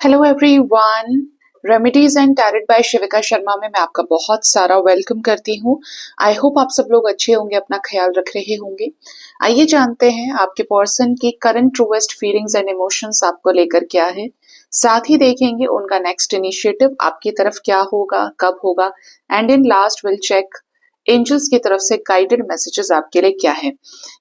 Hello everyone, remedies and tarot by Shivika Sharma में मैं आपका बहुत सारा वेलकम करती हूँ। आई होप आप सब लोग अच्छे होंगे, अपना ख्याल रख रहे होंगे। आइए जानते हैं आपके पर्सन की current truest feelings and emotions आपको लेकर क्या है। साथ ही देखेंगे उनका नेक्स्ट इनिशिएटिव आपकी तरफ क्या होगा, कब होगा, and in last will check angels की तरफ से गाइडेड मैसेजेस आपके लिए क्या है।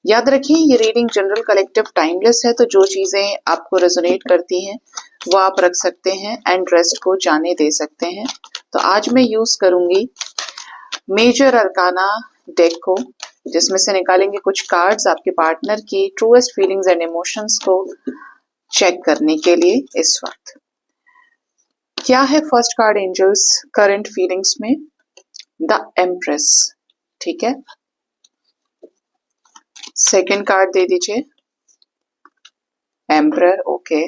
याद रखिए ये रीडिंग जनरल कलेक्टिव टाइमलेस है, तो जो चीजें आपको रेजोनेट करती हैं वो आप रख सकते हैं एंड रेस्ट को जाने दे सकते हैं। तो आज मैं यूज करूंगी मेजर अरकाना डेक को, जिसमें से निकालेंगे कुछ कार्ड्स आपके पार्टनर की ट्रूएस्ट फीलिंग्स एंड इमोशंस को चेक करने के लिए। इस वक्त क्या है first card angels current feelings में? द एम्प्रेस, ठीक है। सेकंड कार्ड दे दीजिए एम्परर, ओके।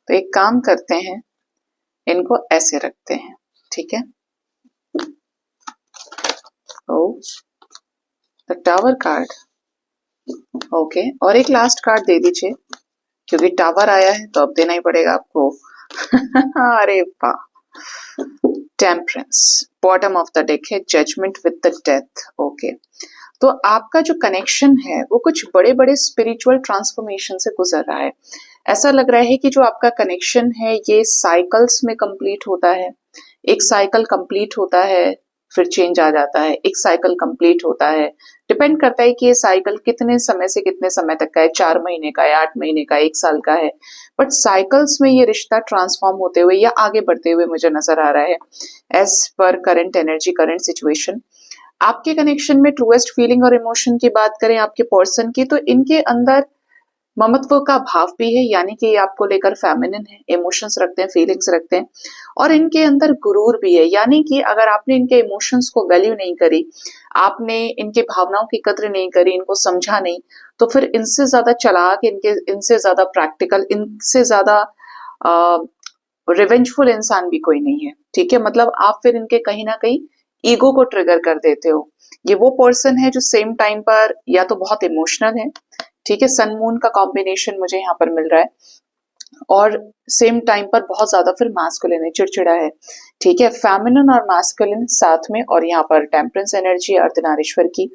तो एक काम करते हैं, इनको ऐसे रखते हैं, ठीक है। ओ द टावर कार्ड, ओके। और एक लास्ट कार्ड दे दीजिए, क्योंकि टावर आया है तो अब देना ही पड़ेगा आपको। अरे वाह, temperance bottom of the deck है, judgement with the death, okay. तो आपका जो कनेक्शन है वो कुछ बड़े बड़े स्पिरिचुअल ट्रांसफॉर्मेशन से गुजर रहा है। ऐसा लग रहा है कि जो आपका कनेक्शन है ये साइकिल्स में कंप्लीट होता है। एक साइकिल कंप्लीट होता है, फिर चेंज आ जाता है, एक साइकिल कंप्लीट होता है। डिपेंड करता है कि ये साइकिल कितने समय से कितने समय तक का है, 4 महीने का है, 8 महीने का, 1 साल का है। बट साइकिल्स में ये रिश्ता ट्रांसफॉर्म होते हुए या आगे बढ़ते हुए मुझे नजर आ रहा है एज पर करंट एनर्जी, करंट सिचुएशन। आपके कनेक्शन में ट्रूएस्ट फीलिंग और इमोशन की बात करें आपके पर्सन की, तो इनके अंदर ममत्व का भाव भी है, यानी कि ये आपको लेकर फेमिनिन है, इमोशंस रखते हैं, फीलिंग्स रखते हैं। और इनके अंदर गुरूर भी है, यानी कि अगर आपने इनके इमोशंस को वैल्यू नहीं करी, आपने इनके भावनाओं की कद्र नहीं करी, इनको समझा नहीं, तो फिर इनसे ज्यादा चालाक, इनसे ज्यादा प्रैक्टिकल, इनसे ज्यादा रिवेंजफुल इंसान भी कोई नहीं है, ठीक है। मतलब आप फिर इनके कहीं ना कहीं ईगो को ट्रिगर कर देते हो। ये वो पर्सन है जो सेम टाइम पर या तो बहुत इमोशनल है, ठीक है, सन मून का कॉम्बिनेशन मुझे यहाँ पर मिल रहा है, और सेम टाइम पर बहुत ज्यादा फिर मास्कुलिन है, चिड़चिड़ा है, ठीक है। फेमिनिन और मास्कुलिन साथ में, और यहाँ पर टेम्परेंस एनर्जी अर्धनारीश्वर की।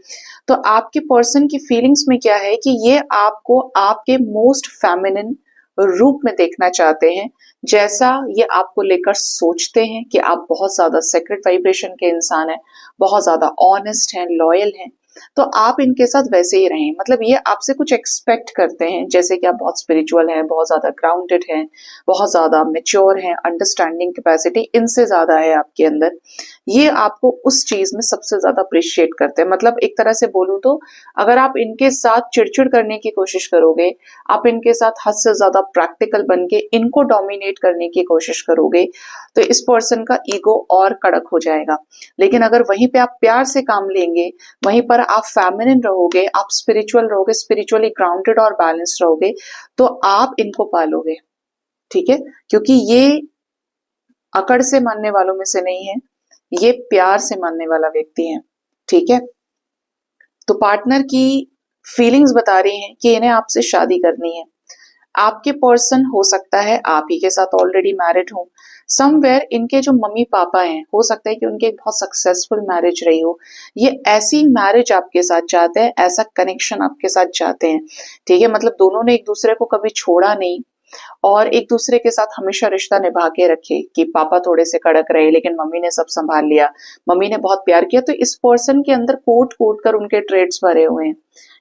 तो आपके पर्सन की फीलिंग्स में क्या है कि ये आपको आपके मोस्ट फेमिनिन रूप में देखना चाहते हैं, जैसा ये आपको लेकर सोचते हैं कि आप बहुत ज्यादा सेक्रेट वाइब्रेशन के इंसान हैं, बहुत ज्यादा ऑनेस्ट हैं, लॉयल हैं। तो आप इनके साथ वैसे ही रहें, मतलब ये आपसे कुछ एक्सपेक्ट करते हैं, जैसे कि आप बहुत स्पिरिचुअल हैं, बहुत ज्यादा ग्राउंडेड हैं, बहुत ज्यादा मेच्योर हैं, अंडरस्टैंडिंग कैपेसिटी इनसे ज्यादा है आपके अंदर। ये आपको उस चीज में सबसे ज्यादा अप्रिशिएट करते हैं। मतलब एक तरह से बोलूं तो अगर आप इनके साथ चिड़चिड़ करने की कोशिश करोगे, आप इनके साथ हद से ज्यादा प्रैक्टिकल बन के इनको डोमिनेट करने की कोशिश करोगे, तो इस पर्सन का ईगो और कड़क हो जाएगा। लेकिन अगर वहीं पे आप प्यार से काम लेंगे, वहीं पर आप फेमिनिन रहोगे, आप स्पिरिचुअल रहोगे, स्पिरिचुअली ग्राउंडेड और बैलेंस्ड रहोगे, तो आप इनको पालोगे, ठीक है। क्योंकि ये अकड़ से मानने वालों में से नहीं है, ये प्यार से मानने वाला व्यक्ति है, ठीक है। तो पार्टनर की फीलिंग्स बता रही हैं कि इन्हें आपसे शादी करनी है। आपके पर्सन हो सकता है आप ही के साथ ऑलरेडी मैरिड हो, समवेयर इनके जो मम्मी पापा हैं हो सकता है कि उनकी एक बहुत सक्सेसफुल मैरिज रही हो। ये ऐसी मैरिज आपके साथ चाहते हैं, ऐसा कनेक्शन आपके साथ चाहते हैं, ठीक है। मतलब दोनों ने एक दूसरे को कभी छोड़ा नहीं और एक दूसरे के साथ हमेशा रिश्ता निभा के रखे, कि पापा थोड़े से कड़क रहे लेकिन मम्मी ने सब संभाल लिया, मम्मी ने बहुत प्यार किया। तो इस पर्सन के अंदर कोट कोट कर उनके ट्रेड्स भरे हुए हैं,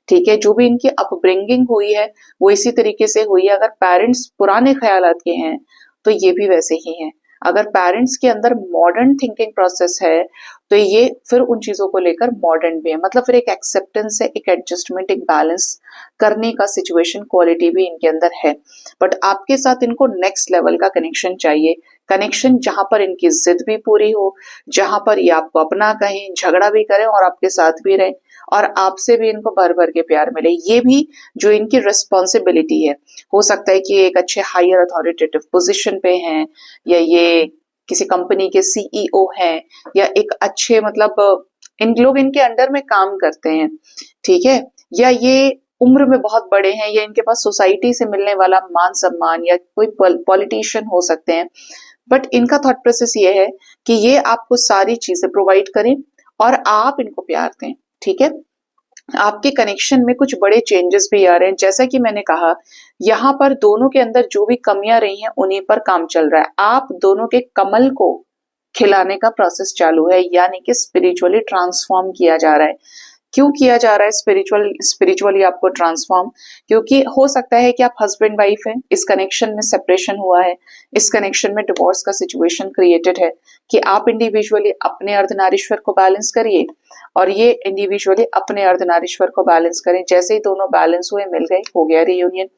ठीक है। जो भी इनकी अपब्रिंगिंग हुई है वो इसी तरीके से हुई है। अगर पेरेंट्स पुराने ख्यालात के हैं तो ये भी वैसे ही हैं। अगर पेरेंट्स के अंदर मॉडर्न थिंकिंग प्रोसेस है तो ये फिर उन चीजों को लेकर मॉडर्न भी है। मतलब फिर एक एक्सेप्टेंस है, एक एडजस्टमेंट, एक बैलेंस करने का सिचुएशन क्वालिटी भी इनके अंदर है। बट आपके साथ इनको नेक्स्ट लेवल का कनेक्शन चाहिए, कनेक्शन जहां पर इनकी जिद भी पूरी हो, जहां पर ये आपको अपना कहें, झगड़ा भी करें और आपके साथ भी रहें, और आपसे भी इनको भर भर के प्यार मिले। ये भी जो इनकी रिस्पॉन्सिबिलिटी है, हो सकता है कि ये एक अच्छे हायर अथॉरिटेटिव पोजीशन पे हैं, या ये किसी कंपनी के सीईओ हैं, या एक अच्छे मतलब इन लोग इनके अंडर में काम करते हैं, ठीक है। या ये उम्र में बहुत बड़े हैं या इनके पास सोसाइटी से मिलने वाला मान सम्मान या कोई पॉलिटिशियन हो सकते हैं, बट इनका थॉट प्रोसेस ये है कि ये आपको सारी चीजें प्रोवाइड करें और आप इनको प्यार दें। ठीक है, आपके कनेक्शन में कुछ बड़े चेंजेस भी आ रहे हैं। जैसा कि मैंने कहा, यहाँ पर दोनों के अंदर जो भी कमियां रही हैं उन्हीं पर काम चल रहा है। आप दोनों के कमल को खिलाने का प्रोसेस चालू है, यानी कि स्पिरिचुअली ट्रांसफॉर्म किया जा रहा है। क्यों किया जा रहा है स्पिरिचुअली आपको ट्रांसफॉर्म? क्योंकि हो सकता है कि आप हस्बैंड वाइफ हैं, इस कनेक्शन में सेपरेशन हुआ है, इस कनेक्शन में डिवोर्स का सिचुएशन क्रिएटेड है, कि आप इंडिविजुअली अपने अर्धनारीश्वर को बैलेंस करिए और ये इंडिविजुअली अपने अर्धनारीश्वर को बैलेंस करें। जैसे ही दोनों बैलेंस हुए, मिल गए, हो गया रियूनियन।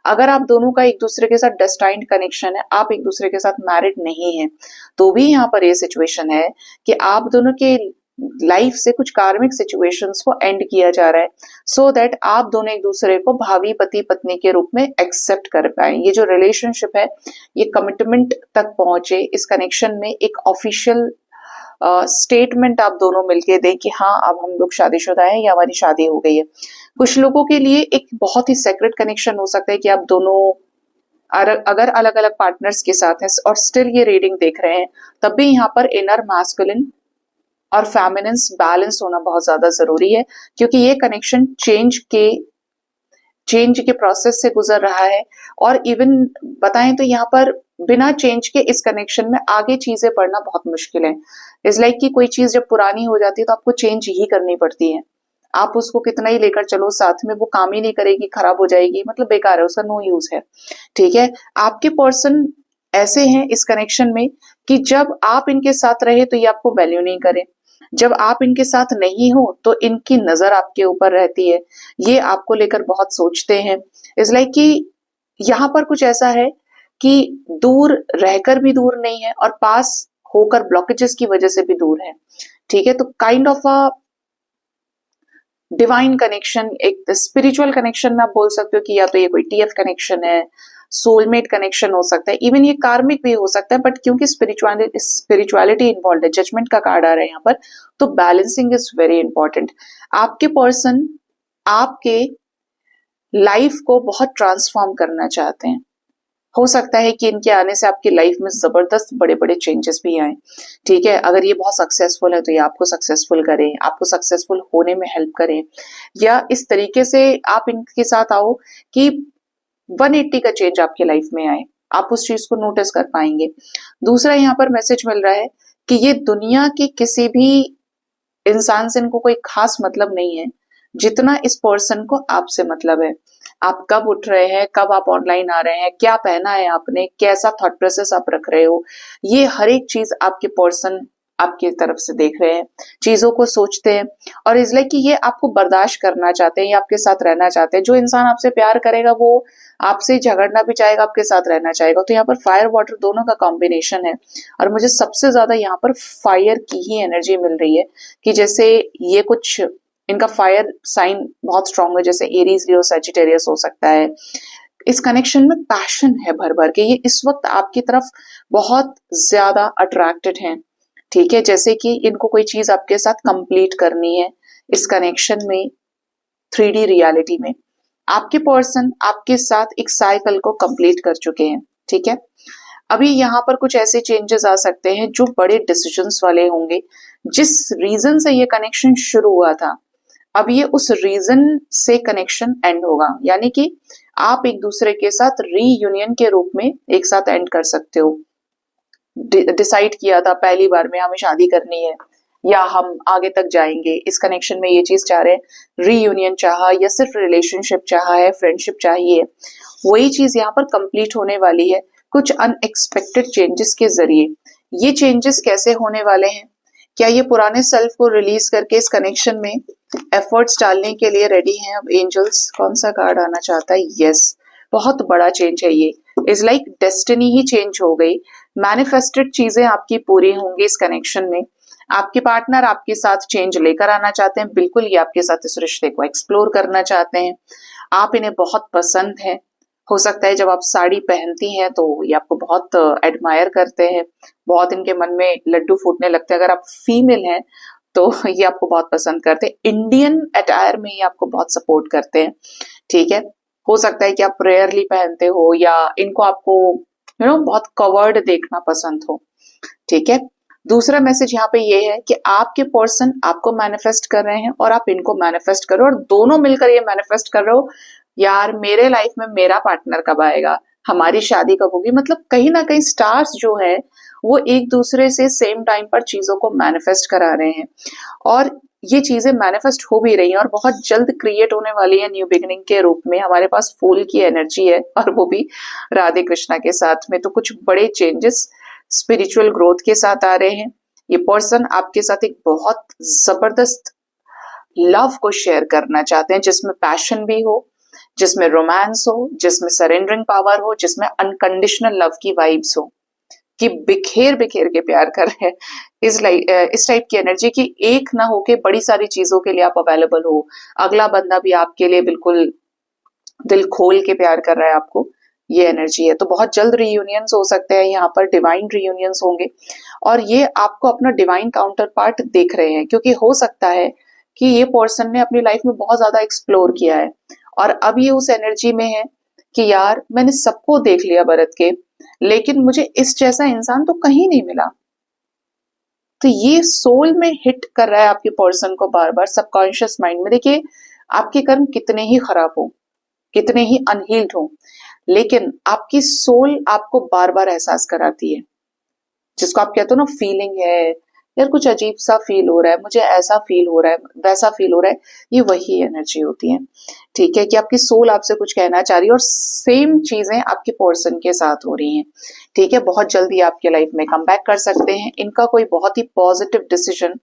अगर आप दोनों का एक दूसरे के साथ डेस्टाइन्ड कनेक्शन है, आप एक दूसरे के साथ मैरिड नहीं है, तो भी यहाँ पर ये सिचुएशन है कि आप दोनों के लाइफ से कुछ कार्मिक सिचुएशंस को एंड किया जा रहा है, सो दैट आप दोनों एक दूसरे को भावी पति पत्नी के रूप में एक्सेप्ट कर पाए। ये जो रिलेशनशिप है ये कमिटमेंट तक पहुंचे, इस कनेक्शन में एक ऑफिशियल स्टेटमेंट आप दोनों मिलके दें कि हाँ अब हम लोग शादीशुदा हैं या हमारी शादी हो गई है। कुछ लोगों के लिए एक बहुत ही सेक्रेट कनेक्शन हो सकता है कि आप दोनों अगर अलग अलग पार्टनर्स के साथ हैं और स्टिल ये रीडिंग देख रहे हैं, तब भी यहाँ पर इनर मैस्कुलिन और फेमिनिन्स बैलेंस होना बहुत ज्यादा जरूरी है, क्योंकि ये कनेक्शन चेंज के प्रोसेस से गुजर रहा है। और इवन बताएं तो यहाँ पर बिना चेंज के इस कनेक्शन में आगे चीजें पढ़ना बहुत मुश्किल है। इज लाइक कि कोई चीज जब पुरानी हो जाती है तो आपको चेंज ही करनी पड़ती है। आप उसको कितना ही लेकर चलो साथ में, वो काम ही नहीं करेगी, खराब हो जाएगी, मतलब बेकार है, उसका नो यूज है। ठीक है, आपके पर्सन ऐसे हैं इस कनेक्शन में कि जब आप इनके साथ रहे तो ये आपको वैल्यू नहीं करे, जब आप इनके साथ नहीं हो तो इनकी नजर आपके ऊपर रहती है, ये आपको लेकर बहुत सोचते हैं। इस लाइक कि यहाँ पर कुछ ऐसा है कि दूर रहकर भी दूर नहीं है और पास होकर ब्लॉकेजेस की वजह से भी दूर है। ठीक है, तो kind of a divine connection, एक स्पिरिचुअल कनेक्शन में आप बोल सकते हो कि या तो ये कोई टीएफ कनेक्शन है, सोलमेट कनेक्शन हो सकता है, इवन ये कार्मिक भी हो सकता है, बट क्योंकि स्पिरिचुअलिटी इन्वॉल्व है, जजमेंट का कार्ड आ रहा है यहाँ पर, तो बैलेंसिंग इज वेरी इंपॉर्टेंट। आपके पर्सन आपके लाइफ को बहुत ट्रांसफॉर्म करना चाहते हैं। हो सकता है कि इनके आने से आपकी लाइफ में जबरदस्त बड़े बड़े चेंजेस भी आए। ठीक है, अगर ये बहुत सक्सेसफुल है तो ये आपको सक्सेसफुल करें, आपको सक्सेसफुल होने में हेल्प करें, या इस तरीके से आप इनके साथ आओ कि 180 का चेंज आपके लाइफ में आए, आप उस चीज को नोटिस कर पाएंगे। दूसरा यहाँ पर मैसेज मिल रहा है कि ये दुनिया के किसी भी इंसान से इनको कोई खास मतलब नहीं है जितना इस पर्सन को आपसे मतलब है। आप कब उठ रहे हैं, कब आप ऑनलाइन आ रहे हैं, क्या पहना है आपने, कैसा थॉट प्रोसेस आप रख रहे हो, ये हर एक चीज आपके पर्सन आपकी तरफ से देख रहे हैं, चीजों को सोचते हैं और इस लाइक कि ये आपको बर्दाश्त करना चाहते हैं या आपके साथ रहना चाहते हैं। जो इंसान आपसे प्यार करेगा वो आपसे झगड़ना भी चाहेगा, आपके साथ रहना चाहेगा। तो यहाँ पर फायर वाटर दोनों का कॉम्बिनेशन है और मुझे सबसे ज्यादा यहाँ पर फायर की ही एनर्जी मिल रही है कि जैसे ये कुछ इनका फायर साइन बहुत स्ट्रांग है, जैसे एरीज, लियो, सजिटेरियस हो सकता है। इस कनेक्शन में पैशन है भर भर के, ये इस वक्त आपकी तरफ बहुत ज्यादा अट्रैक्टेड हैं। ठीक है, जैसे कि इनको कोई चीज आपके साथ कंप्लीट करनी है इस कनेक्शन में। 3D रियलिटी में आपके पर्सन आपके साथ एक साइकिल को कंप्लीट कर चुके हैं। ठीक है, अभी यहाँ पर कुछ ऐसे चेंजेस आ सकते हैं जो बड़े डिसीजंस वाले होंगे। जिस रीजन से ये कनेक्शन शुरू हुआ था, अब ये उस रीजन से कनेक्शन एंड होगा, यानी कि आप एक दूसरे के साथ रीयूनियन के रूप में एक साथ एंड कर सकते हो। डिसाइड किया था पहली बार में हमें शादी करनी है या हम आगे तक जाएंगे, इस कनेक्शन में ये चीज चाह रहे हैं, रीयूनियन चाहा या सिर्फ रिलेशनशिप चाहा है, फ्रेंडशिप चाहिए, वही चीज यहाँ पर कंप्लीट होने वाली है कुछ अनएक्सपेक्टेड चेंजेस के जरिए। ये चेंजेस कैसे होने वाले हैं? क्या ये पुराने सेल्फ को रिलीज करके इस कनेक्शन में एफर्ट्स डालने के लिए रेडी हैं अब एंजल्स? कौन सा कार्ड आना चाहता है? यस, बहुत बड़ा चेंज है ये। Is like destiny he change हो गई, मैनिफेस्टेड चीजें आपकी पूरी होंगी इस कनेक्शन में। आपके पार्टनर आपके साथ चेंज लेकर आना चाहते हैं, बिल्कुल ये आपके साथ इस रिश्ते को एक्सप्लोर करना चाहते हैं। आप इन्हें बहुत पसंद है। हो सकता है जब आप साड़ी पहनती हैं तो ये आपको बहुत एडमायर करते हैं, बहुत इनके मन में लड्डू फूटने लगते हैं। अगर आप फीमेल हैं तो ये आपको बहुत पसंद करते हैं। इंडियन अटायर में ये आपको बहुत सपोर्ट करते हैं, ठीक है। हो सकता है कि आप रेयरली पहनते हो या इनको आपको बहुत कवर्ड देखना पसंद हो, ठीक है। दूसरा मैसेज यहाँ पे ये है कि आपके पर्सन आपको मैनिफेस्ट कर रहे हैं और आप इनको मैनिफेस्ट करो, और दोनों मिलकर ये मैनिफेस्ट कर रहे हो, यार मेरे लाइफ में मेरा पार्टनर कब आएगा, हमारी शादी कब होगी। मतलब कहीं ना कहीं स्टार्स जो है वो एक दूसरे से सेम टाइम पर चीजों को मैनिफेस्ट करा रहे हैं, और ये चीजें मैनिफेस्ट हो भी रही हैं और बहुत जल्द क्रिएट होने वाली है न्यू बिगिनिंग के रूप में। हमारे पास फूल की एनर्जी है और वो भी राधे कृष्णा के साथ में, तो कुछ बड़े चेंजेस स्पिरिचुअल ग्रोथ के साथ आ रहे हैं। ये पर्सन आपके साथ एक बहुत जबरदस्त लव को शेयर करना चाहते हैं, जिसमें पैशन भी हो, जिसमें रोमांस हो, जिसमें सरेंडरिंग पावर हो, जिसमें अनकंडीशनल लव की वाइब्स हो, कि बिखेर बिखेर के प्यार कर रहे हैं। इस टाइप की एनर्जी की एक ना होके बड़ी सारी चीजों के लिए आप अवेलेबल हो, अगला बंदा भी आपके लिए बिल्कुल दिल खोल के प्यार कर रहा है आपको, ये एनर्जी है। तो बहुत जल्द रियूनियंस हो सकते हैं, यहाँ पर डिवाइन रियूनियंस होंगे, और ये आपको अपना डिवाइन काउंटर पार्ट देख रहे हैं, क्योंकि हो सकता है कि ये पर्सन ने अपनी लाइफ में बहुत ज्यादा एक्सप्लोर किया है और अब ये उस एनर्जी में है कि यार मैंने सबको देख लिया बरत के, लेकिन मुझे इस जैसा इंसान तो कहीं नहीं मिला। तो ये सोल में हिट कर रहा है आपके पर्सन को बार बार सबकॉन्शियस माइंड में। देखिए, आपके कर्म कितने ही खराब हो, कितने ही अनहील्ड हो, लेकिन आपकी सोल आपको बार बार एहसास कराती है, जिसको आप कहते हो ना फीलिंग है, यार कुछ अजीब सा फील हो रहा है, मुझे ऐसा फील हो रहा है, वैसा फील हो रहा है, ये वही एनर्जी होती है, ठीक है। कि आपकी सोल आपसे कुछ कहना चाह रही है और सेम चीजें आपके पर्सन के साथ हो रही हैं, ठीक है। बहुत जल्दी आपके लाइफ में कम बैक कर सकते हैं। इनका कोई बहुत ही पॉजिटिव डिसीजन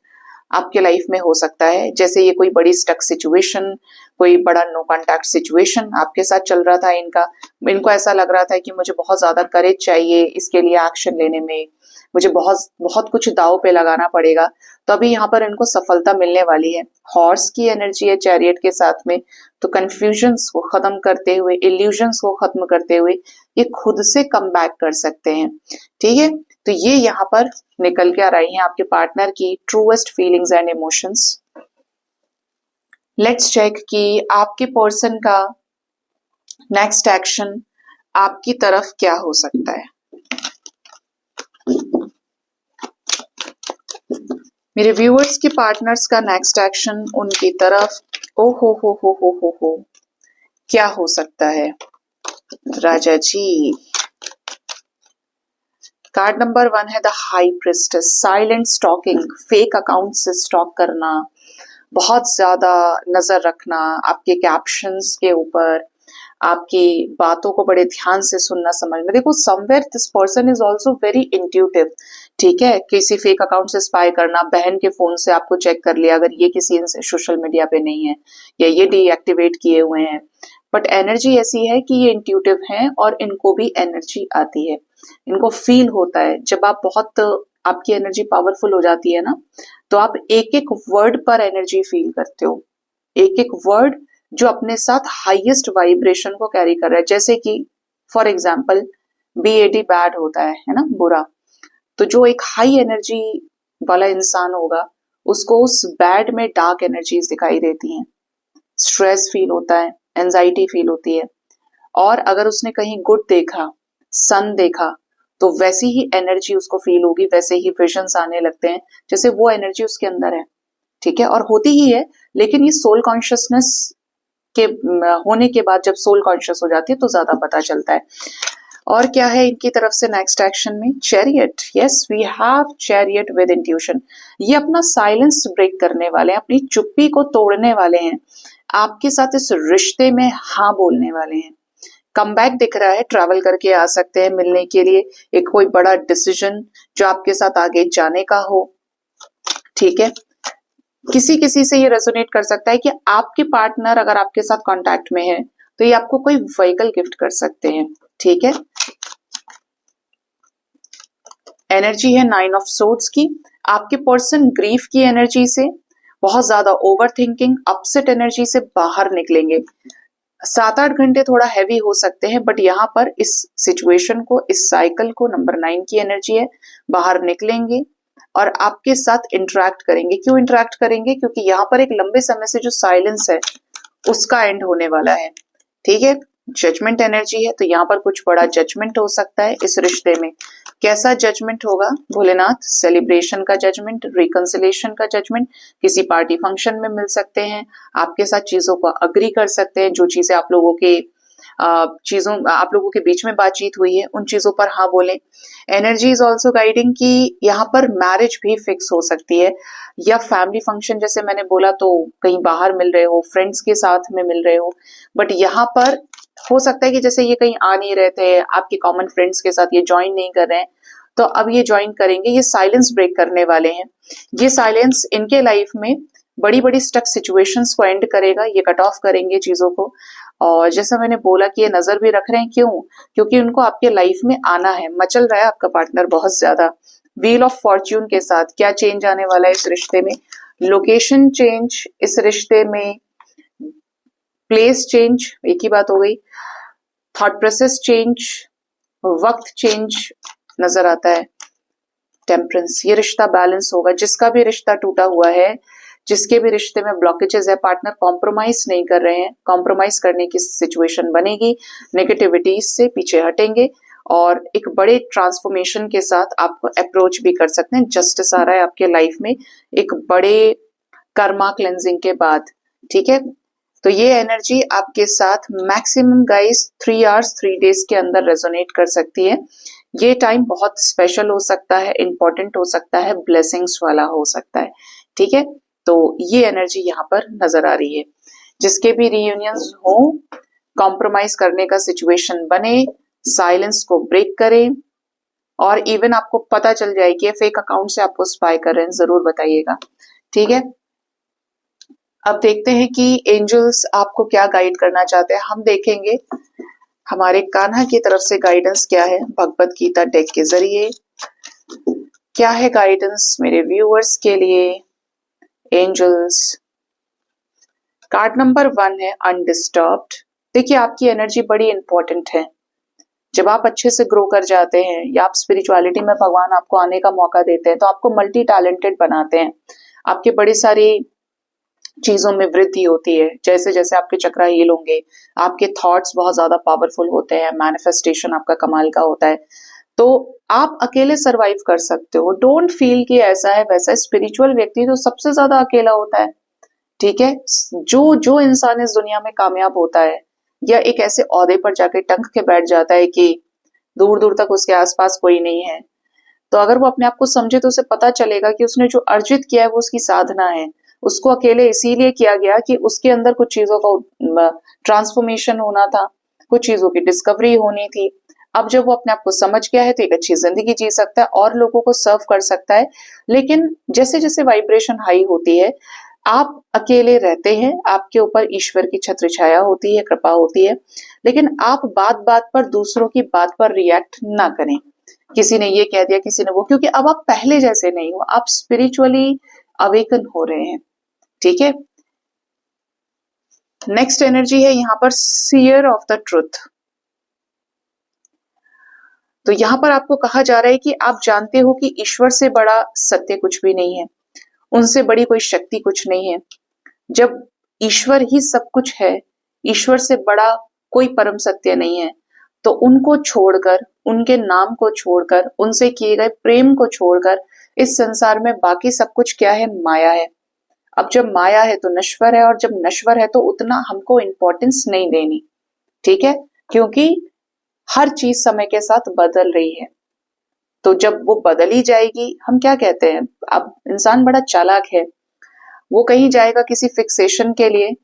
आपके लाइफ में हो सकता है, जैसे ये कोई बड़ी स्टक सिचुएशन, कोई बड़ा नो कॉन्टैक्ट सिचुएशन आपके साथ चल रहा था इनको ऐसा लग रहा था कि मुझे बहुत ज्यादा करेज चाहिए इसके लिए एक्शन लेने में, मुझे बहुत बहुत कुछ दाव पे लगाना पड़ेगा, तो अभी यहाँ पर इनको सफलता मिलने वाली है। हॉर्स की एनर्जी है चैरियट के साथ में, तो कंफ्यूजन्स को खत्म करते हुए, इल्यूजन्स को खत्म करते हुए ये खुद से कम बैक कर सकते हैं, ठीक है। तो ये यहाँ पर निकल के आ रही हैं आपके पार्टनर की truest feelings and emotions. Let's check कि आपके पर्सन का नेक्स्ट एक्शन आपकी तरफ क्या हो सकता है। मेरे व्यूअर्स के पार्टनर्स का नेक्स्ट एक्शन उनकी तरफ, ओ हो, क्या हो सकता है राजा जी। कार्ड नंबर 1 है the high priestess, silent stalking, fake account से स्टॉक करना, बहुत ज्यादा नजर रखना आपके कैप्शंस के ऊपर, आपकी बातों को बड़े ध्यान से सुनना समझना। देखो, somewhere this person is also very intuitive, ठीक है। किसी फेक अकाउंट से स्पाई करना, बहन के फोन से आपको चेक कर लिया अगर ये किसी सोशल मीडिया पे नहीं है या ये डीएक्टिवेट किए हुए हैं, बट एनर्जी ऐसी है कि ये इंट्यूटिव हैं और इनको भी एनर्जी आती है, इनको फील होता है। जब आप बहुत आपकी एनर्जी पावरफुल हो जाती है ना, तो आप एक एक वर्ड पर एनर्जी फील करते हो, एक एक वर्ड जो अपने साथ हाईएस्ट वाइब्रेशन को कैरी कर रहा है। जैसे कि फॉर एग्जाम्पल BAD बैड होता है ना, बुरा, तो जो एक हाई एनर्जी वाला इंसान होगा उसको उस बैड में डार्क एनर्जीज दिखाई देती हैं, स्ट्रेस फील होता है, एंजाइटी फील होती है। और अगर उसने कहीं गुड देखा, सन देखा, तो वैसी ही एनर्जी उसको फील होगी, वैसे ही विजन्स आने लगते हैं जैसे वो एनर्जी उसके अंदर है, ठीक है। और होती ही है, लेकिन ये सोल कॉन्शियसनेस के होने के बाद जब सोल कॉन्शियस हो जाती है तो ज्यादा पता चलता है। और क्या है इनकी तरफ से नेक्स्ट एक्शन में, chariot. Yes, we have chariot with intuition. ये अपना साइलेंस ब्रेक करने वाले हैं, अपनी चुप्पी को तोड़ने वाले हैं, आपके साथ इस रिश्ते में हाँ बोलने वाले हैं। कमबैक दिख रहा है, ट्रैवल करके आ सकते हैं मिलने के लिए, एक कोई बड़ा डिसीजन जो आपके साथ आगे जाने का हो, ठीक है। किसी किसी से ये रेजोनेट कर सकता है कि आपके पार्टनर अगर आपके साथ कांटेक्ट में है तो ये आपको कोई व्हीकल गिफ्ट कर सकते हैं, ठीक है। एनर्जी है 9 ऑफ सोर्ड्स की। आपके पर्सन ग्रीफ की एनर्जी से, बहुत ज्यादा ओवर थिंकिंग, अपसेट एनर्जी से बाहर निकलेंगे। 7-8 घंटे थोड़ा हैवी हो सकते हैं, बट यहाँ पर इस सिचुएशन को, इस साइकिल को, नंबर 9 की एनर्जी है, बाहर निकलेंगे, और आपके साथ इंटरेक्ट करेंगे। क्यों इंटरेक्ट करेंगे? क्योंकि यहाँ पर एक लंबे समय से जो साइलेंस है उसका एंड होने वाला है। ठीक है, जजमेंट एनर्जी है, तो यहाँ पर कुछ बड़ा जजमेंट हो सकता है इस रिश्ते में। कैसा जजमेंट होगा भोलेनाथ? सेलिब्रेशन का जजमेंट, रिकंसिलेशन का जजमेंट, किसी पार्टी फंक्शन में मिल सकते हैं, आपके साथ चीजों को अग्री कर सकते हैं, जो चीजें आप लोगों के आप लोगों के बीच में बातचीत हुई है उन चीजों पर हाँ बोले। एनर्जी इज ऑल्सो गाइडिंग कि यहाँ पर मैरिज भी फिक्स हो सकती है, या फैमिली फंक्शन जैसे मैंने बोला तो कहीं बाहर मिल रहे हो, फ्रेंड्स के साथ में मिल रहे हो, बट यहाँ पर हो सकता है कि जैसे ये कहीं आ नहीं रहे थे, आपके कॉमन फ्रेंड्स के साथ ये ज्वाइन नहीं कर रहे हैं, तो अब ये ज्वाइन करेंगे, ये साइलेंस ब्रेक करने वाले हैं। ये साइलेंस इनके लाइफ में बड़ी बड़ी स्टक सिचुएशंस को एंड करेगा, ये कट ऑफ करेंगे चीजों को। और जैसा मैंने बोला कि ये नजर भी रख रहे हैं, क्यों? क्योंकि उनको आपके लाइफ में आना है, मचल रहा है आपका पार्टनर बहुत ज्यादा। व्हील ऑफ फॉर्च्यून के साथ क्या चेंज आने वाला है इस रिश्ते में? लोकेशन चेंज इस रिश्ते में, प्लेस चेंज, एक ही बात हो गई, थॉट प्रोसेस चेंज, वक्त चेंज नजर आता है। टेम्परेंस, ये रिश्ता बैलेंस होगा। जिसका भी रिश्ता टूटा हुआ है, जिसके भी रिश्ते में ब्लॉकेजेस है, पार्टनर कॉम्प्रोमाइज नहीं कर रहे हैं, कॉम्प्रोमाइज करने की सिचुएशन बनेगी, नेगेटिविटीज से पीछे हटेंगे और एक बड़े ट्रांसफॉर्मेशन के साथ आपको अप्रोच भी कर सकते हैं। जस्टिस आ रहा है आपके लाइफ में एक बड़े कर्मा क्लेंजिंग के बाद। ठीक है, तो ये एनर्जी आपके साथ मैक्सिमम गाइस 3 आवर्स 3 डेज के अंदर रेजोनेट कर सकती है। ये टाइम बहुत स्पेशल हो सकता है, इंपॉर्टेंट हो सकता है, ब्लेसिंग्स वाला हो सकता है। ठीक है, तो ये एनर्जी यहाँ पर नजर आ रही है। जिसके भी रियूनियंस हो, कॉम्प्रोमाइज करने का सिचुएशन बने, साइलेंस को ब्रेक करें, और इवन आपको पता चल जाए कि फेक अकाउंट से आपको स्पाई कर रहे हैं, जरूर बताइएगा। ठीक है, अब देखते हैं कि एंजल्स आपको क्या गाइड करना चाहते हैं। हम देखेंगे हमारे कान्हा की तरफ से गाइडेंस क्या है भगवत गीता डेक के जरिए। क्या है गाइडेंस मेरे व्यूअर्स के लिए? एंजल्स, कार्ड नंबर 1 है अनडिस्टर्ब्ड। देखिए, आपकी एनर्जी बड़ी इंपॉर्टेंट है। जब आप अच्छे से ग्रो कर जाते हैं या आप स्पिरिचुअलिटी में भगवान आपको आने का मौका देते हैं, तो आपको मल्टी टैलेंटेड बनाते हैं। आपके बड़ी सारी चीजों में वृद्धि होती है। जैसे जैसे आपके चक्रा हील होंगे, आपके थॉट्स बहुत ज्यादा पावरफुल होते हैं, मैनिफेस्टेशन आपका कमाल का होता है, तो आप अकेले सरवाइव कर सकते हो। डोंट फील कि ऐसा है वैसा है। स्पिरिचुअल व्यक्ति तो सबसे ज्यादा अकेला होता है। ठीक है, जो जो इंसान इस दुनिया में कामयाब होता है या एक ऐसे ओहदे पर जाके टंक के बैठ जाता है कि दूर दूर तक उसके आसपास कोई नहीं है, तो अगर वो अपने आप को समझे तो उसे पता चलेगा कि उसने जो अर्जित किया है वो उसकी साधना है। उसको अकेले इसीलिए किया गया कि उसके अंदर कुछ चीजों का ट्रांसफॉर्मेशन होना था, कुछ चीजों की डिस्कवरी होनी थी। अब जब वो अपने आप को समझ गया है तो एक अच्छी जिंदगी जी सकता है और लोगों को सर्व कर सकता है। लेकिन जैसे जैसे वाइब्रेशन हाई होती है, आप अकेले रहते हैं, आपके ऊपर ईश्वर की छत्र छाया होती है, कृपा होती है, लेकिन आप बात बात पर दूसरों की बात पर रिएक्ट ना करें। किसी ने ये कह दिया, किसी ने वो, क्योंकि अब आप पहले जैसे नहीं हो, आप स्पिरिचुअली अवेकन हो रहे हैं। ठीक है, नेक्स्ट एनर्जी है यहाँ पर सीयर ऑफ द ट्रुथ। तो यहाँ पर आपको कहा जा रहा है कि आप जानते हो कि ईश्वर से बड़ा सत्य कुछ भी नहीं है, उनसे बड़ी कोई शक्ति कुछ नहीं है। जब ईश्वर ही सब कुछ है, ईश्वर से बड़ा कोई परम सत्य नहीं है, तो उनको छोड़कर, उनके नाम को छोड़कर, उनसे किए गए प्रेम को छोड़कर इस संसार में बाकी सब कुछ क्या है? माया है। अब जब माया है तो नश्वर है, और जब नश्वर है तो उतना हमको इंपॉर्टेंस नहीं देनी। ठीक है, क्योंकि हर चीज समय के साथ बदल रही है, तो जब वो बदल ही जाएगी, हम क्या कहते हैं, अब इंसान बड़ा चालाक है, वो कहीं जाएगा किसी फिक्सेशन के लिए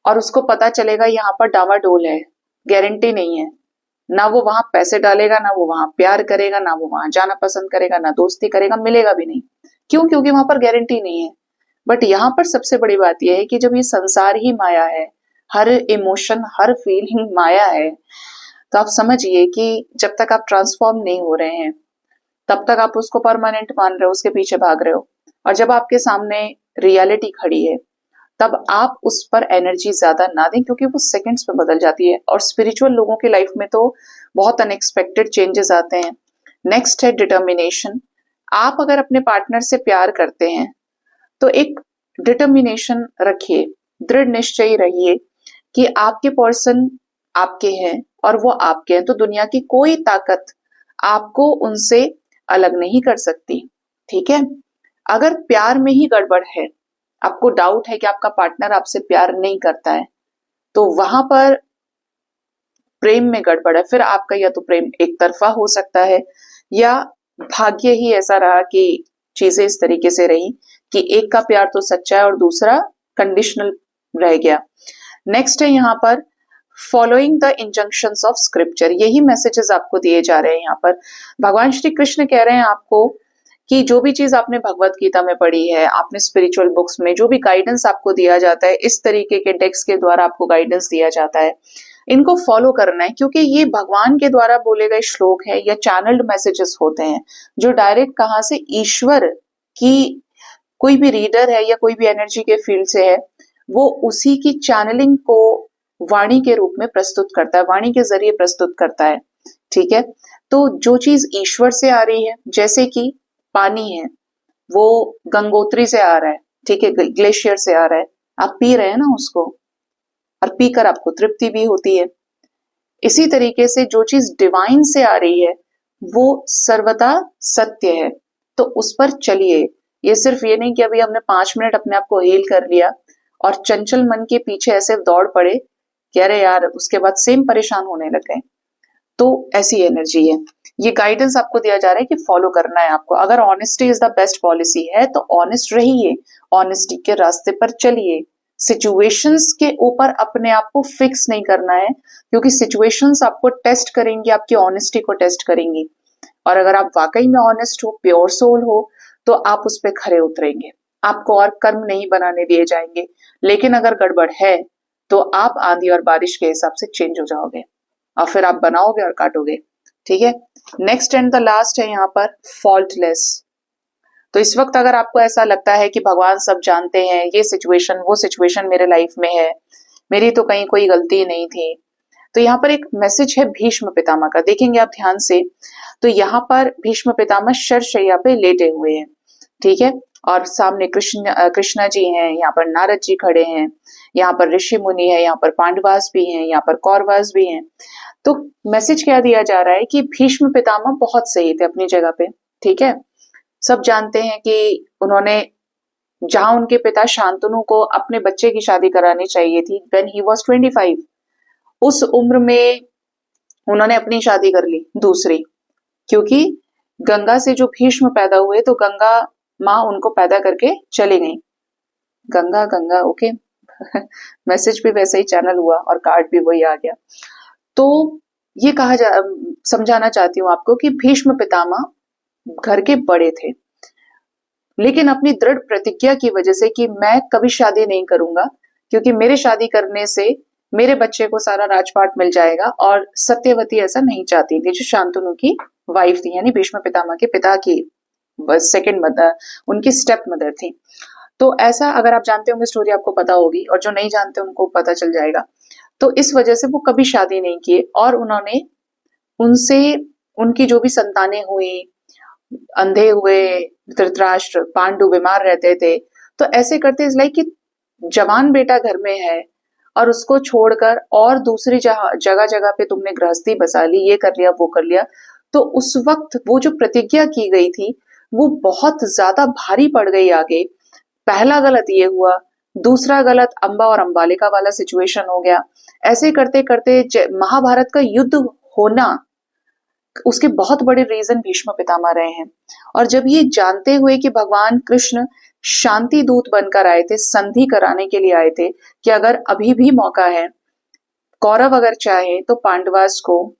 और उसको पता चलेगा यहाँ पर डावाडोल है, गारंटी नहीं है, ना वो वहां पैसे डालेगा, ना वो वहां प्यार करेगा, ना वो वहां जाना पसंद करेगा, ना दोस्ती करेगा, मिलेगा भी नहीं। क्यों? क्योंकि वहां पर गारंटी नहीं है। बट यहाँ पर सबसे बड़ी बात यह है कि जब ये संसार ही माया है, हर इमोशन, हर फीलिंग माया है, तो आप समझिए कि जब तक आप ट्रांसफॉर्म नहीं हो रहे हैं, तब तक आप उसको परमानेंट मान रहे हो, उसके पीछे भाग रहे हो। और जब आपके सामने रियलिटी खड़ी है, तब आप उस पर एनर्जी ज्यादा ना दें, क्योंकि वो सेकंड्स में बदल जाती है। और स्पिरिचुअल लोगों की लाइफ में तो बहुत अनएक्सपेक्टेड चेंजेस आते हैं। नेक्स्ट है डिटर्मिनेशन। आप अगर अपने पार्टनर से प्यार करते हैं तो एक डिटर्मिनेशन रखिए, दृढ़ निश्चयी रहिए कि आपके पर्सन आपके हैं और वो आपके हैं, तो दुनिया की कोई ताकत आपको उनसे अलग नहीं कर सकती। ठीक है। अगर प्यार में ही गड़बड़ है, आपको डाउट है कि आपका पार्टनर आपसे प्यार नहीं करता है, तो वहां पर प्रेम में गड़बड़ है। फिर आपका या तो प्रेम एक तरफा हो सकता है या भाग्य ही ऐसा रहा कि चीजें इस तरीके से रही कि एक का प्यार तो सच्चा है और दूसरा कंडीशनल रह गया। नेक्स्ट है यहाँ पर following the injunctions of scripture. यही मैसेजेस आपको दिए जा रहे हैं यहाँ पर। भगवान श्री कृष्ण कह रहे हैं आपको कि जो भी चीज आपने भगवत गीता में पढ़ी है, आपने स्पिरिचुअल बुक्स में जो भी गाइडेंस आपको दिया जाता है, इस तरीके के टेक्स्ट के द्वारा आपको गाइडेंस दिया जाता है, इनको फॉलो करना है, क्योंकि ये भगवान के द्वारा बोले गए श्लोक है या चैनल्ड मैसेजेस होते हैं जो डायरेक्ट कहाँ से, ईश्वर की कोई भी रीडर है या कोई भी एनर्जी के फील्ड से है, वो उसी की चैनलिंग को वाणी के रूप में प्रस्तुत करता है, वाणी के जरिए प्रस्तुत करता है। ठीक है। तो जो चीज ईश्वर से आ रही है, जैसे कि पानी है, वो गंगोत्री से आ रहा है, ठीक है, ग्लेशियर से आ रहा है, आप पी रहे हैं ना उसको, और पीकर आपको तृप्ति भी होती है। इसी तरीके से जो चीज डिवाइन से आ रही है वो सर्वदा सत्य है, तो उस पर चलिए। ये सिर्फ ये नहीं कि अभी हमने 5 मिनट अपने आप को हील कर लिया और चंचल मन के पीछे ऐसे दौड़ पड़े कि अरे यार उसके बाद सेम परेशान होने लग गए, तो ऐसी एनर्जी है। ये गाइडेंस आपको दिया जा रहा है कि फॉलो करना है आपको। अगर honesty is the best policy है तो ऑनेस्ट रहिए, ऑनेस्टी के रास्ते पर चलिए। सिचुएशंस के ऊपर अपने आप को फिक्स नहीं करना है, क्योंकि सिचुएशंस आपको टेस्ट करेंगी, आपकी ऑनेस्टी को टेस्ट करेंगी। और अगर आप वाकई में ऑनेस्ट हो, प्योर सोल हो, तो आप उस पर खरे उतरेंगे, आपको और कर्म नहीं बनाने दिए जाएंगे। लेकिन अगर गड़बड़ है तो आप आंधी और बारिश के हिसाब से चेंज हो जाओगे और फिर आप बनाओगे और काटोगे। ठीक है। नेक्स्ट एंड द लास्ट है यहाँ पर फॉल्टलेस। तो इस वक्त अगर आपको ऐसा लगता है कि भगवान सब जानते हैं, ये सिचुएशन वो सिचुएशन मेरे लाइफ में है, मेरी तो कहीं कोई गलती नहीं थी, तो यहाँ पर एक मैसेज है भीष्म पितामह का, देखेंगे आप ध्यान से। तो यहाँ पर भीष्म पितामह शरशैया पे लेटे हुए हैं, ठीक है, और सामने कृष्णा जी हैं, यहाँ पर नारद जी खड़े हैं, यहाँ पर ऋषि मुनि है, यहाँ पर पांडवास भी हैं, यहाँ पर कौरवास भी हैं। तो मैसेज क्या दिया जा रहा है कि भीष्म पितामह बहुत सही थे अपनी जगह पे। ठीक है। सब जानते हैं कि उन्होंने, जहां उनके पिता शांतनु को अपने बच्चे की शादी करानी चाहिए थी व्हेन ही वाज 25, उस उम्र में उन्होंने अपनी शादी कर ली दूसरी, क्योंकि गंगा से जो भीष्म पैदा हुए तो गंगा माँ उनको पैदा करके चली गई। गंगा गंगा ओके मैसेज भी वैसे ही चैनल हुआ और कार्ड भी वही आ गया। तो ये समझाना चाहती हूँ आपको कि भीष्म पितामह घर के बड़े थे, लेकिन अपनी दृढ़ प्रतिज्ञा की वजह से कि मैं कभी शादी नहीं करूंगा, क्योंकि मेरे शादी करने से मेरे बच्चे को सारा राजपाट मिल जाएगा, और सत्यवती ऐसा नहीं चाहती थी जो शांतनु की वाइफ थी, यानी भीष्म पितामह के पिता की सेकंड मदर, उनकी स्टेप मदर थी। तो ऐसा अगर आप जानते होंगे स्टोरी आपको पता होगी, और जो नहीं जानते उनको पता चल जाएगा। तो इस वजह से वो कभी शादी नहीं किए, और उन्होंने उनसे उनकी जो भी संतानें हुई, अंधे हुए धृतराष्ट्र, पांडु बीमार रहते थे, तो ऐसे करते इस लाइक कि जवान बेटा घर में है और उसको छोड़कर और दूसरी जगह जगह पे तुमने गृहस्थी बसा ली, ये कर लिया वो कर लिया। तो उस वक्त वो जो प्रतिज्ञा की गई थी वो बहुत ज्यादा भारी पड़ गई आगे। पहला गलत ये हुआ, दूसरा गलत अंबा और अंबालिका वाला सिचुएशन हो गया। ऐसे करते करते महाभारत का युद्ध होना, उसके बहुत बड़े रीजन भीष्म पितामह रहे हैं। और जब ये जानते हुए कि भगवान कृष्ण शांति दूत बनकर आए थे, संधि कराने के लिए आए थे, कि अगर अभी भी मौका है, कौरव अगर चाहे तो पांडवास को,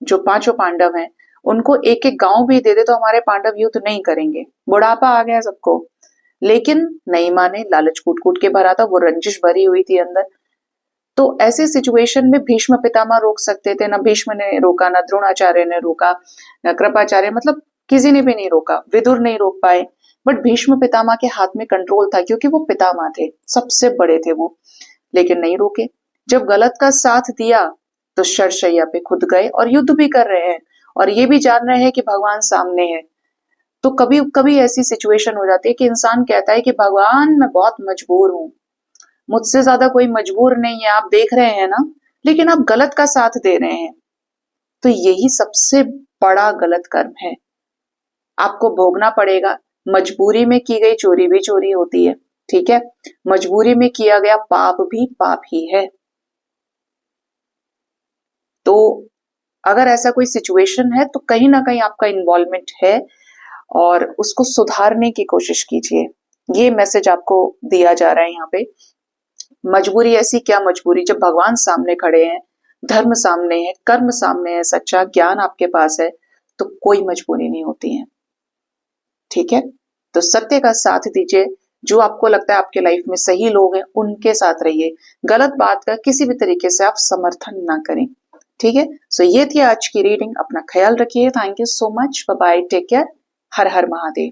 जो 5 पांडव हैं, उनको एक एक गांव भी दे दे तो हमारे पांडव युद्ध नहीं करेंगे। बुढ़ापा आ गया सबको, लेकिन नहीं माने, लालच कूट कूट के भरा था, वो रंजिश भरी हुई थी अंदर। तो ऐसे सिचुएशन में भीष्म पितामह रोक सकते थे, ना भीष्म ने रोका, ना द्रोणाचार्य ने रोका, ना कृपाचार्य, मतलब किसी ने भी नहीं रोका, विदुर नहीं रोक पाए। बट भीष्म पितामह के हाथ में कंट्रोल था, क्योंकि वो पितामह थे, सबसे बड़े थे वो, लेकिन नहीं रोके। जब गलत का साथ दिया तो शरशैया पे खुद गए और युद्ध भी कर रहे हैं, और ये भी जान रहे हैं कि भगवान सामने है। तो कभी कभी ऐसी सिचुएशन हो जाती है कि इंसान कहता है कि भगवान मैं बहुत मजबूर हूं, मुझसे ज्यादा कोई मजबूर नहीं है, आप देख रहे हैं ना, लेकिन आप गलत का साथ दे रहे हैं। तो यही सबसे बड़ा गलत कर्म है, आपको भोगना पड़ेगा। मजबूरी में की गई चोरी भी चोरी होती है, ठीक है, मजबूरी में किया गया पाप भी पाप ही है। तो अगर ऐसा कोई सिचुएशन है तो कहीं ना कहीं आपका इन्वॉल्वमेंट है और उसको सुधारने की कोशिश कीजिए। ये मैसेज आपको दिया जा रहा है यहाँ पे। मजबूरी ऐसी क्या मजबूरी, जब भगवान सामने खड़े हैं, धर्म सामने है, कर्म सामने है, सच्चा ज्ञान आपके पास है, तो कोई मजबूरी नहीं होती है, ठीक है। तो सत्य का साथ दीजिए, जो आपको लगता है आपके लाइफ में सही लोग हैं उनके साथ रहिए, गलत बात का किसी भी तरीके से आप समर्थन ना करें, ठीक है। सो ये थी आज की रीडिंग, अपना ख्याल रखिए, thank you so much, bye bye, take care, Har Har Mahadev.